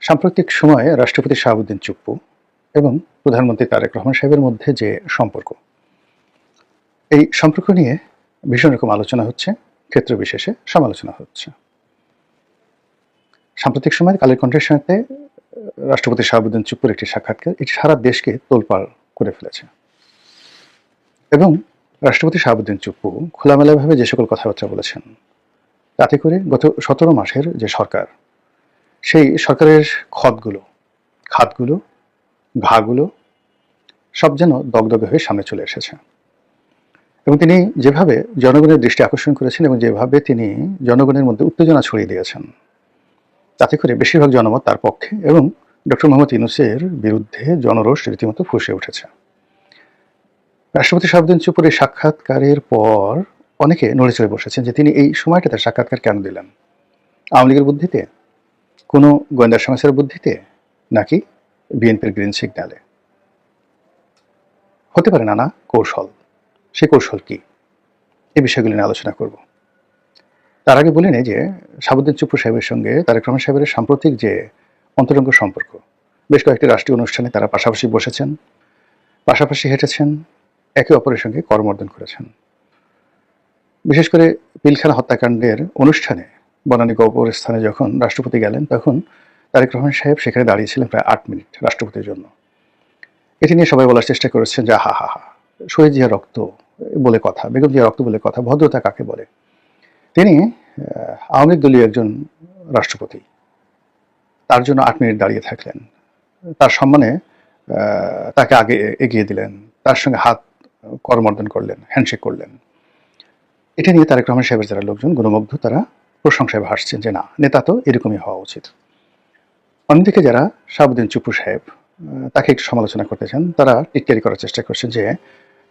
সাম্প্রতিক সময়ে রাষ্ট্রপতি শাহাবুদ্দিন চুপ্পু এবং প্রধানমন্ত্রী তারেক রহমান সাহেবের মধ্যে যে সম্পর্ক, এই সম্পর্ক নিয়ে ভীষণ রকম আলোচনা হচ্ছে, ক্ষেত্র বিশেষে সমালোচনা হচ্ছে। সাম্প্রতিক সময়ে কালের কণ্ঠের সাথে রাষ্ট্রপতি শাহাবুদ্দিন চুপ্পুর একটি সাক্ষাৎকার এটি সারা দেশকে তোলপাড় করে ফেলেছে এবং রাষ্ট্রপতি শাহাবুদ্দিন চুপ্পু খোলামেলাভাবে যে সকল কথাবার্তা বলেছেন, তাতে করে গত 17 মাসের যে সরকার, সেই সরকারের খাতগুলো ঘাগুলো সব যেন দগদগে হয়ে সামনে চলে এসেছে। এবং তিনি যেভাবে জনগণের দৃষ্টি আকর্ষণ করেছেন এবং যেভাবে তিনি জনগণের মধ্যে উত্তেজনা ছড়িয়ে দিয়েছেন, তাতে করে বেশিরভাগ জনমত তার পক্ষে এবং ডক্টর মোহাম্মদ ইউনূসের বিরুদ্ধে জনরোষ রীতিমতো ফুঁসে উঠেছে। রাষ্ট্রপতি শাহাবুদ্দিন চুপ্পুর এই সাক্ষাৎকারের পর অনেকে নড়ে চড়ে বসেছেন যে তিনি এই সময়টাতে সাক্ষাৎকার কেন দিলেন? আওয়ামী লীগের বুদ্ধিতে, কোনো গোয়েন্দা সংস্থার বুদ্ধিতে, নাকি বিএনপির গ্রিন সিগন্যালে? হতে পারে নানা কৌশল। সে কৌশল কি? এই বিষয়গুলি নিয়ে আলোচনা করব। তার আগে বলে নেই যে শাহাবুদ্দিন চুপ্পু সাহেবের সঙ্গে তারেক রহমান সাহেবের সাম্প্রতিক যে অন্তরঙ্গ সম্পর্ক, বেশ কয়েকটি রাষ্ট্রীয় অনুষ্ঠানে তারা পাশাপাশি বসেছেন, পাশাপাশি হেঁটেছেন, একে অপরের সঙ্গে করমর্দন করেছেন। বিশেষ করে পিলখানা হত্যাকাণ্ডের অনুষ্ঠানে বনানী কবরস্থানে যখন রাষ্ট্রপতি গেলেন, তখন তারেক রহমান সাহেব সেখানে দাঁড়িয়েছিলেন প্রায় 8 মিনিট রাষ্ট্রপতির জন্য। এটি নিয়ে সবাই বলার চেষ্টা করেছেন যে হা হা হা, শহীদ জিয়া রক্ত বলে কথা, বেগম জিয়া রক্ত বলে কথা, ভদ্রতা কাকে বলে? তিনি আওয়ামী লীগ দলীয় একজন রাষ্ট্রপতি, তার জন্য 8 মিনিট দাঁড়িয়ে থাকলেন, তার সম্মানে তাকে আগে এগিয়ে দিলেন, তার সঙ্গে হাত করমর্দন করলেন, হ্যান্ডশেক করলেন। এটা নিয়ে তারেক রহমান সাহেবের যারা লোকজন গুণমুগ্ধ, তারা প্রশংসায় ভাসছেন যে না, নেতা তো এরকমই হওয়া উচিত। অন্যদিকে যারা শাহাবুদ্দিন চুপ্পু সাহেব তাকে একটু সমালোচনা করতে চান, তারা টিটকারি করার চেষ্টা করছেন যে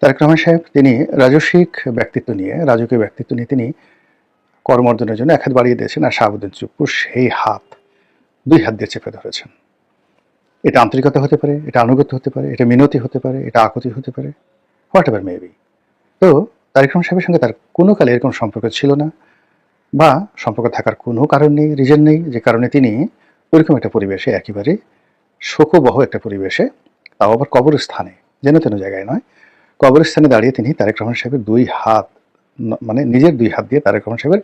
তারেক রহমান সাহেব তিনি রাজকীয় ব্যক্তিত্ব নিয়ে তিনি করমর্দনের জন্য এক হাত বাড়িয়ে দিয়েছেন, আর শাহাবুদ্দিন চুপ্পু সেই হাত 2 হাত দিয়ে চেপে ধরেছেন। এটা আন্তরিকতা হতে পারে, এটা আনুগত্য হতে পারে, এটা মিনতি হতে পারে, এটা আকুতি হতে পারে, হোয়াট এভার মেবি। তো তারেক রহমান সাহেবের সঙ্গে তার কোনো কালে এরকম সম্পর্ক ছিল না, বা সম্পর্ক থাকার কোনো কারণ নেই, রিজন নেই, যে কারণে তিনি ওইরকম একটা পরিবেশে, একেবারে শোকবহ একটা পরিবেশে, তাও আবার কবরস্থানে, যেন তেন জায়গায় নয়, কবরস্থানে দাঁড়িয়ে তিনি তারেক রহমান সাহেবের 2 হাত, মানে নিজের 2 হাত দিয়ে তারেক রহমান সাহেবের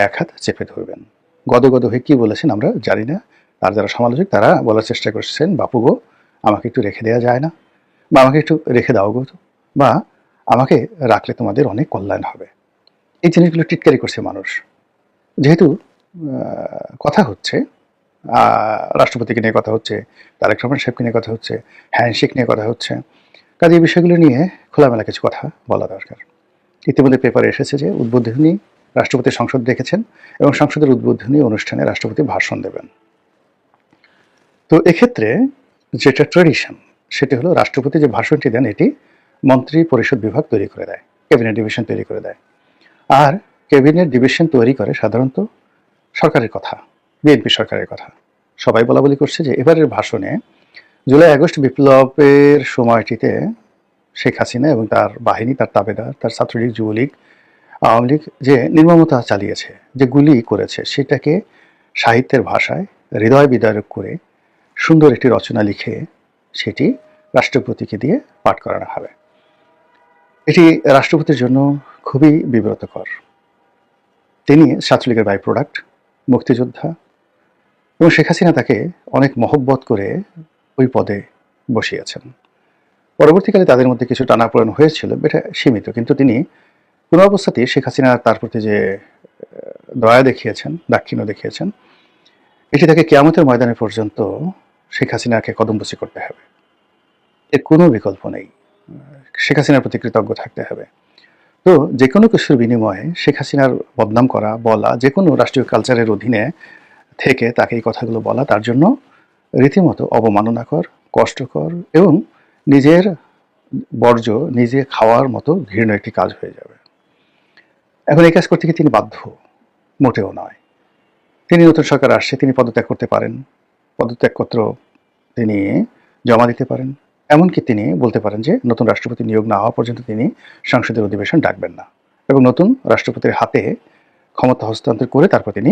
1 হাত চেপে ধরবেন। গদগদ হয়ে কি বলেছেন আমরা জানি না। আর যারা সমালোচক তারা বলার চেষ্টা করছেন, বাপু গো, আমাকে একটু রেখে দেওয়া যায় না, বা আমাকে একটু রেখে দাও গো, বা আমাকে রাখলে তোমাদের অনেক কল্যাণ হবে। এই জিনিসগুলো টিটকারি করছে মানুষ। যেহেতু কথা হচ্ছে রাষ্ট্রপতিকে নিয়ে কথা হচ্ছে, তারেক রহমান সাহেবকে নিয়ে কথা হচ্ছে, হ্যান্ডশেক নিয়ে কথা হচ্ছে, কাজে এই বিষয়গুলো নিয়ে খোলামেলা কিছু কথা বলা দরকার। ইতিমধ্যে পেপারে এসেছে যে উদ্বোধনী রাষ্ট্রপতি সংসদ দেখেছেন এবং সংসদের উদ্বোধনী অনুষ্ঠানে রাষ্ট্রপতি ভাষণ দেবেন। তো এক্ষেত্রে যেটা ট্র্যাডিশন, সেটি হলো রাষ্ট্রপতি যে ভাষণটি দেন এটি মন্ত্রী পরিষদ বিভাগ তৈরি করে দেয়, ক্যাবিনেট ডিভিশন তৈরি করে দেয়। আর ক্যাবিনেট ডিভিশন তৈরি করে সাধারণত সরকারের কথা, বিএনপি সরকারের কথা। সবাই বলাবলি করছে যে এবারের ভাষণে জুলাই আগস্ট বিপ্লবের সময়টিতে শেখ হাসিনা এবং তার বাহিনী, তার তাবেদার, তার ছাত্রলীগ, যুবলীগ, আওয়ামী লীগ যে নির্মমতা চালিয়েছে, যে গুলি করেছে, সেটাকে সাহিত্যের ভাষায় হৃদয় বিদারক করে সুন্দর একটি রচনা লিখে সেটি রাষ্ট্রপতিকে দিয়ে পাঠ করানো হবে। এটি রাষ্ট্রপতির জন্য খুবই বিব্রতকর। তিনি ছাত্রলীগের বাই প্রোডাক্ট, মুক্তিযোদ্ধা, এবং শেখ হাসিনা তাকে অনেক মহব্বত করে ওই পদে বসিয়েছেন। পরবর্তীকালে তাদের মধ্যে কিছু টানাপোড়েন হয়েছিল, এটা সীমিত, কিন্তু তিনি কোনো অবস্থাতেই শেখ হাসিনা তার প্রতি যে দয়া দেখিয়েছেন, দাক্ষিণ্য দেখিয়েছেন, এটি তাকে কিয়ামতের ময়দানে পর্যন্ত শেখ হাসিনাকে কদমবুচি করতে হবে। এর কোনো বিকল্প নেই। শেখ হাসিনার প্রতি কৃতজ্ঞ থাকতে হবে। তো যে কোনো কিছুর বিনিময়ে শেখ হাসিনার বদনাম করা, বলা, যে কোনো রাষ্ট্রীয় কালচারের অধীনে থেকে তাকে এই কথাগুলো বলা তার জন্য রীতিমতো অবমাননাকর, কষ্টকর এবং নিজের বর্জ্য নিজে খাওয়ার মতো ঘৃণ্য একটি কাজ হয়ে যাবে। এখন এই কাজ করতে গিয়ে তিনি বাধ্য, মোটেও নয়। তিনি নতুন সরকার আসছে, তিনি পদত্যাগ করতে পারেন, পদত্যাগপত্র তিনি জমা দিতে পারেন, এমনকি তিনি বলতে পারেন যে নতুন রাষ্ট্রপতি নিয়োগ না হওয়া পর্যন্ত তিনি সংসদের অধিবেশন ডাকবেন না এবং নতুন রাষ্ট্রপতির হাতে ক্ষমতা হস্তান্তর করে তারপর তিনি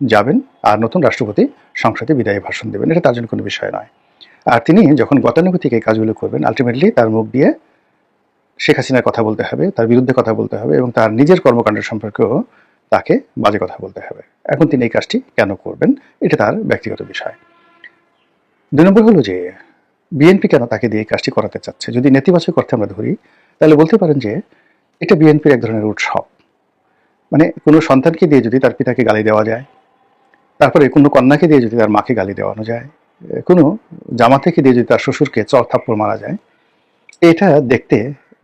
যাবেন আর নতুন রাষ্ট্রপতি সংসদে বিদায়ী ভাষণ দেবেন, এটা তার জন্য কোনো বিষয় নয়। আর তিনি যখন গতানুগতিক এই কাজগুলো করবেন, আলটিমেটলি তার মুখ দিয়ে শেখ হাসিনার কথা বলতে হবে, তার বিরুদ্ধে কথা বলতে হবে এবং তার নিজের কর্মকাণ্ড সম্পর্কেও তাকে বাজে কথা বলতে হবে। এখন তিনি এই কাজটি কেন করবেন, এটা তার ব্যক্তিগত বিষয়। 2 নম্বর হলো যে বিএনপি কেন তাকে দিয়ে এই কাজটি করাতে চাচ্ছে। যদি নেতিবাচক অর্থে আমরা ধরি, তাহলে বলতে পারেন যে এটা বিএনপির এক ধরনের উৎসব। মানে কোনো সন্তানকে দিয়ে যদি তার পিতাকে গালি দেওয়া যায়, তারপরে কোনো কন্যাকে দিয়ে যদি তার মাকে গালি দেওয়ানো যায়, কোনো জামাতাকে দিয়ে যদি তার শ্বশুরকে চর থাপ্পড় মারা যায়, এটা দেখতে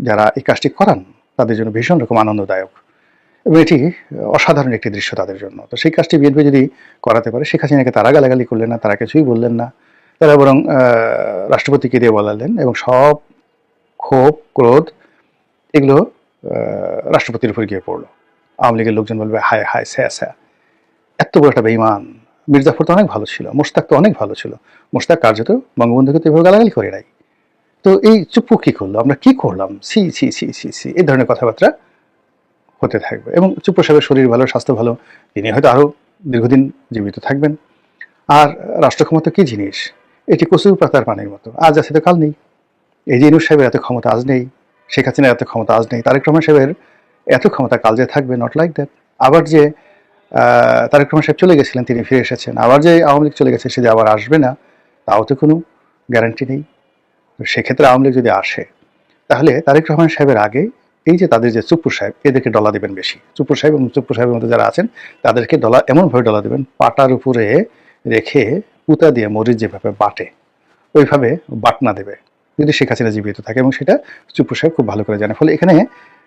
যারা এই কাজটি করান তাদের জন্য ভীষণ রকম আনন্দদায়ক এবং এটি অসাধারণ একটি দৃশ্য তাদের জন্য। তো সেই কাজটি বিএনপি যদি করাতে পারে, শেখ হাসিনাকে তারা গালাগালি করলেন না, তারা কিছুই বললেন না, তারা বরং রাষ্ট্রপতিকে দিয়ে বলালেন এবং সব ক্ষোভ ক্রোধ এগুলো রাষ্ট্রপতির উপর গিয়ে পড়লো। আওয়ামী লীগের লোকজন বলবে হায় হায় স্যা স্যা, এত বড় একটা বেঈমান। মির্জাফর তো অনেক ভালো ছিল, মোশতাক তো অনেক ভালো ছিল, মোশতাক কার্যত বঙ্গবন্ধুকে তো এভাবে গালাগালি করে নাই। তো এই চুপ্পু কি করলো, আমরা কি করলাম, সি সি সি সি সি, এই ধরনের কথাবার্তা হতে থাকবে। এবং চুপ্পু সাহেবের শরীর ভালো, স্বাস্থ্য ভালো, তিনি হয়তো আরও দীর্ঘদিন জীবিত থাকবেন। আর রাষ্ট্র ক্ষমতা কি জিনিস, এটি কচুর পাতার পানির মতো, আজ আছে তো কাল নেই। এই যে ইউনূস সাহেবের এত ক্ষমতা আজ নেই, শেখ হাসিনার এত ক্ষমতা আজ নেই, তারেক রহমান সাহেবের এত ক্ষমতা কাল যে থাকবে, নট লাইক দ্যাট। আবার যে তারেক রহমান সাহেব চলে গেছিলেন, তিনি ফিরে এসেছেন, আবার যে আওয়ামী লীগ চলে গেছে সে যে আবার আসবে না, তাও তো কোনো গ্যারান্টি নেই। সেক্ষেত্রে আওয়ামী লীগ যদি আসে, তাহলে তারেক রহমান সাহেবের আগে এই যে তাদের যে চুপ্পু সাহেব, এদেরকে ডলা দেবেন বেশি। চুপ্পু সাহেব এবং চুপ্পু সাহেবের মধ্যে যারা আছেন তাদেরকে ডলা এমনভাবে ডলা দেবেন, পাটার উপরে রেখে পুতা দিয়ে মরিচ যেভাবে বাটে ওইভাবে বাটনা দেবে যদি শেখ হাসিনা জীবিত থাকে, এবং সেটা চুপ্পু সাহেব খুব ভালো করে জানে। ফলে এখানে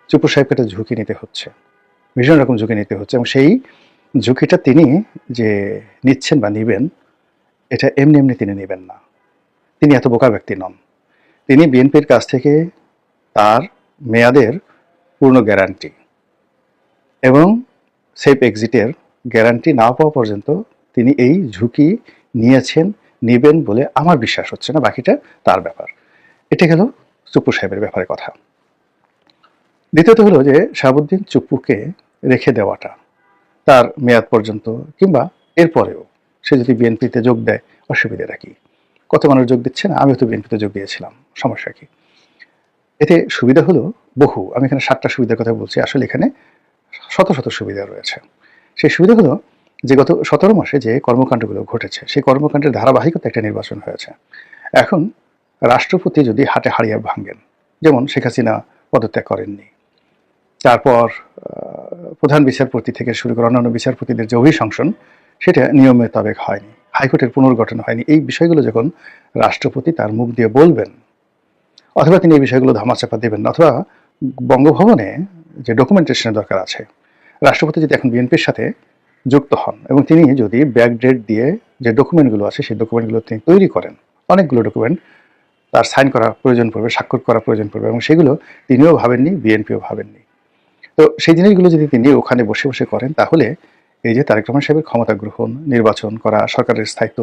চুপ্পু সাহেবকে একটা ঝুঁকি নিতে হচ্ছে, ভীষণ রকম ঝুঁকি নিতে হচ্ছে, এবং সেই ঝুঁকিটা তিনি যে নিচ্ছেন বা নিবেন, এটা এমনি এমনি তিনি নেবেন না। তিনি এত বোকা ব্যক্তি নন। তিনি বিএনপির কাছ থেকে তার মেয়াদের পূর্ণ গ্যারান্টি এবং সেফ এক্সিটের গ্যারান্টি না পাওয়া পর্যন্ত তিনি এই ঝুঁকি নিয়েছেন, নেবেন বলে আমার বিশ্বাস হচ্ছে না। বাকিটা তার ব্যাপার। এটা গেল চুপ্পু সাহেবের ব্যাপারে কথা। দ্বিতীয়ত হলো যে শাহাবুদ্দিন চুপ্পুকে রেখে দেওয়াটা তার মেয়াদ পর্যন্ত কিংবা এরপরেও সে যদি বিএনপিতে যোগ দেয়, অসুবিধাটা কি? কত মানুষ যোগ দিচ্ছে না, আমিও তো বিএনপিতে যোগ দিয়েছিলাম, সমস্যা কি? এতে সুবিধা হলো বহু। আমি এখানে 7টা সুবিধার কথা বলছি, আসলে এখানে শত শত সুবিধা রয়েছে। সেই সুবিধা হলো যে গত 17 মাসে যে কর্মকাণ্ডগুলো ঘটেছে, সেই কর্মকাণ্ডের ধারাবাহিকতা একটা নির্বাচন হয়েছে। এখন রাষ্ট্রপতি যদি হাটে হাড়িয়া ভাঙেন, যেমন শেখ হাসিনা পদত্যাগ করেননি, তারপর প্রধান বিচারপতি থেকে শুরু করে অন্যান্য বিচারপতিদের যে অভিশংসন, সেটা নিয়ম মোতাবেক হয়নি, হাইকোর্টের পুনর্গঠন হয়নি, এই বিষয়গুলো যখন রাষ্ট্রপতি তার মুখ দিয়ে বলবেন, অথবা তিনি এই বিষয়গুলো ধামাচাপা দেবেন, অথবা বঙ্গভবনে যে ডকুমেন্টেশনের দরকার আছে, রাষ্ট্রপতি যদি এখন বিএনপির সাথে যুক্ত হন এবং তিনি যদি ব্যাকডেট দিয়ে যে ডকুমেন্টগুলো আছে সেই ডকুমেন্টগুলো তিনি তৈরি করেন, অনেকগুলো ডকুমেন্ট তার সাইন করা প্রয়োজন পড়বে, স্বাক্ষর করা প্রয়োজন পড়বে, এবং সেগুলো তিনিও ভাবেননি, বিএনপিও ভাবেননি। তো সেই জিনিসগুলো যদি তিনি ওখানে বসে বসে করেন, তাহলে এই যে তারেক রহমান সাহেবের ক্ষমতা গ্রহণ, নির্বাচন করা, সরকারের স্থায়িত্ব,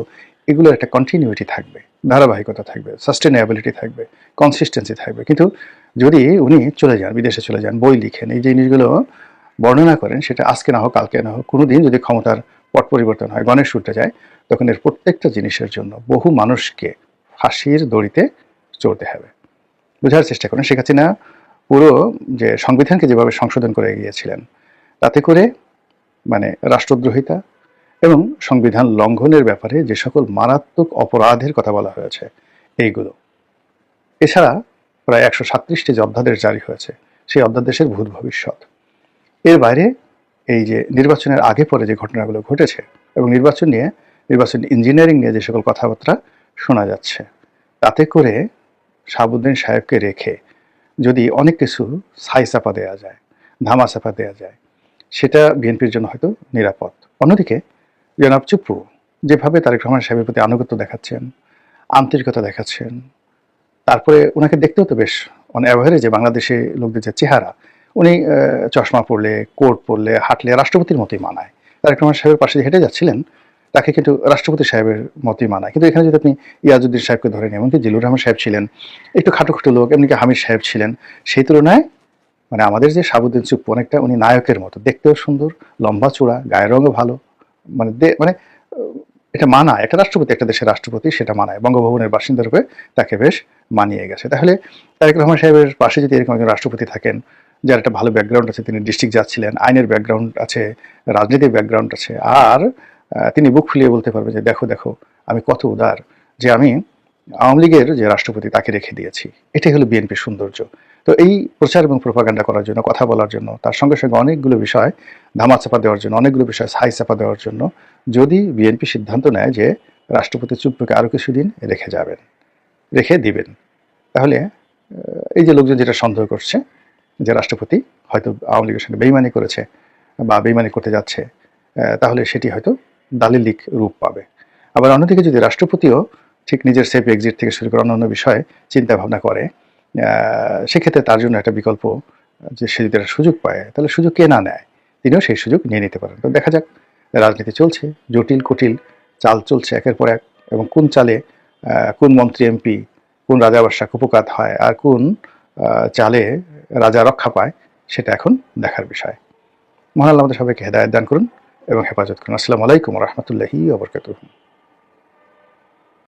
এগুলোর একটা কন্টিনিউটি থাকবে, ধারাবাহিকতা থাকবে, সাস্টেনেবিলিটি থাকবে, কনসিস্টেন্সি থাকবে। কিন্তু যদি উনি চলে যান, বিদেশে চলে যান, বই লিখেন, এই জিনিসগুলো বর্ণনা করেন, সেটা আজকে না হোক কালকে না হোক, কোনোদিন যদি ক্ষমতার পট পরিবর্তন হয়, গণেশ উঠে যায়, তখন এর প্রত্যেকটা জিনিসের জন্য বহু মানুষকে ফাঁসির দড়িতে চড়তে হবে। বোঝার চেষ্টা করেন, শেখ হাসিনা পুরো যে সংবিধানকে যেভাবে সংশোধন করে গিয়েছিলেন, তাতে করে মানে রাষ্ট্রদ্রোহিতা এবং সংবিধান লঙ্ঘনের ব্যাপারে যে সকল মারাত্মক অপরাধের কথা বলা হয়েছে এইগুলো, এছাড়া প্রায় 137টি যে অধ্যাদেশ জারি হয়েছে, সেই অধ্যাদেশের ভূত ভবিষ্যৎ, এর বাইরে এই যে নির্বাচনের আগে পরে যে ঘটনাগুলো ঘটেছে এবং নির্বাচন নিয়ে, নির্বাচন ইঞ্জিনিয়ারিং নিয়ে যে সকল কথাবার্তা শোনা যাচ্ছে, তাতে করে শাহাবুদ্দিন সাহেবকে রেখে যদি অনেক কিছু ছাই চাপা দেওয়া যায়, ধামা চাপা দেওয়া যায়, সেটা বিএনপির জন্য হয়তো নিরাপদ। অন্যদিকে জনাব চুপ্পু যেভাবে তারেক রহমান সাহেবের প্রতি আনুগত্য দেখাচ্ছেন, আন্তরিকতা দেখাচ্ছেন, তারপরে ওনাকে দেখতেও তো বেশ অন অ্যাভারেজে বাংলাদেশে লোকদের যে চেহারা, উনি চশমা পরলে, কোট পরলে, হাঁটলে রাষ্ট্রপতির মতোই মানায়। তারেক রহমান সাহেবের পাশে হেঁটে যাচ্ছিলেন, তাকে কিন্তু রাষ্ট্রপতি সাহেবের মতোই মানায়। কিন্তু এখানে যদি আপনি ইয়াজউদ্দিন সাহেবকে ধরেন, এমনকি জিলুর রহমান সাহেব ছিলেন একটু খাটো লোক, এমনকি হামিদ সাহেব ছিলেন, সেই তুলনায় মানে আমাদের যে শাহাবুদ্দিন চুপ্পু অনেকটা উনি নায়কের মতো, দেখতেও সুন্দর, লম্বা চূড়া, গায়ের রঙও ভালো, মানে এটা মানায়, একটা রাষ্ট্রপতি, একটা দেশের রাষ্ট্রপতি সেটা মানায়, বঙ্গভবনের বাসিন্দা রূপে তাকে বেশ মানিয়ে গেছে। তাহলে তারেক রহমান সাহেবের পাশে যদি এরকম একজন রাষ্ট্রপতি থাকেন, যার একটা ভালো ব্যাকগ্রাউন্ড আছে, তিনি ডিস্ট্রিক্ট জাজ ছিলেন, আইনের ব্যাকগ্রাউন্ড আছে, রাজনীতির ব্যাকগ্রাউন্ড আছে, আর তিনি বুক ফুলিয়ে বলতে পারবেন যে দেখো দেখো আমি কত উদার, যে আমি আওয়ামী লীগের যে রাষ্ট্রপতি তাকে রেখে দিয়েছি। এটাই হলো বিএনপির সৌন্দর্য। তো এই প্রচার এবং প্রোপাগান্ডা করার জন্য, কথা বলার জন্য, তার সঙ্গে সঙ্গে অনেকগুলো বিষয় ধামাচাপা দেওয়ার জন্য, অনেকগুলো বিষয় ছাই চাপা দেওয়ার জন্য যদি বিএনপি সিদ্ধান্ত নেয় যে রাষ্ট্রপতি চুপ্পুকে আরও কিছুদিন রেখে দিবেন, তাহলে এই যে লোকজন যেটা সন্দেহ করছে যে রাষ্ট্রপতি হয়তো আওয়ামী লীগের সঙ্গে বেইমানি করেছে বা বেইমানি করতে যাচ্ছে, তাহলে সেটি হয়তো দালিলিক রূপ পাবে। আবার অন্যদিকে যদি রাষ্ট্রপতিও ঠিক নিজের সেফ এক্সিট থেকে শুরু করে অন্যান্য বিষয়ে চিন্তা ভাবনা করে, সেক্ষেত্রে তার জন্য একটা বিকল্প, যে সে যদি একটা সুযোগ পায় তাহলে সুযোগ কে না নেয়, তিনিও সেই সুযোগ নিয়ে নিতে পারেন। তো দেখা যাক, রাজনীতি চলছে, জটিল কুটিল চাল চলছে একের পর এক, এবং কোন চালে কোন মন্ত্রী এমপি, কোন রাজা বাদশা কুপকাত হয়, আর কোন চালে রাজা রক্ষা পায়, সেটা এখন দেখার বিষয়। মহান আল্লাহ আমাদের সবাইকে হেদায়েত দান করুন এবং হেফাজত করুন। আসসালামু আলাইকুম ওয়া রাহমাতুল্লাহি ওয়া বারাকাতুহু।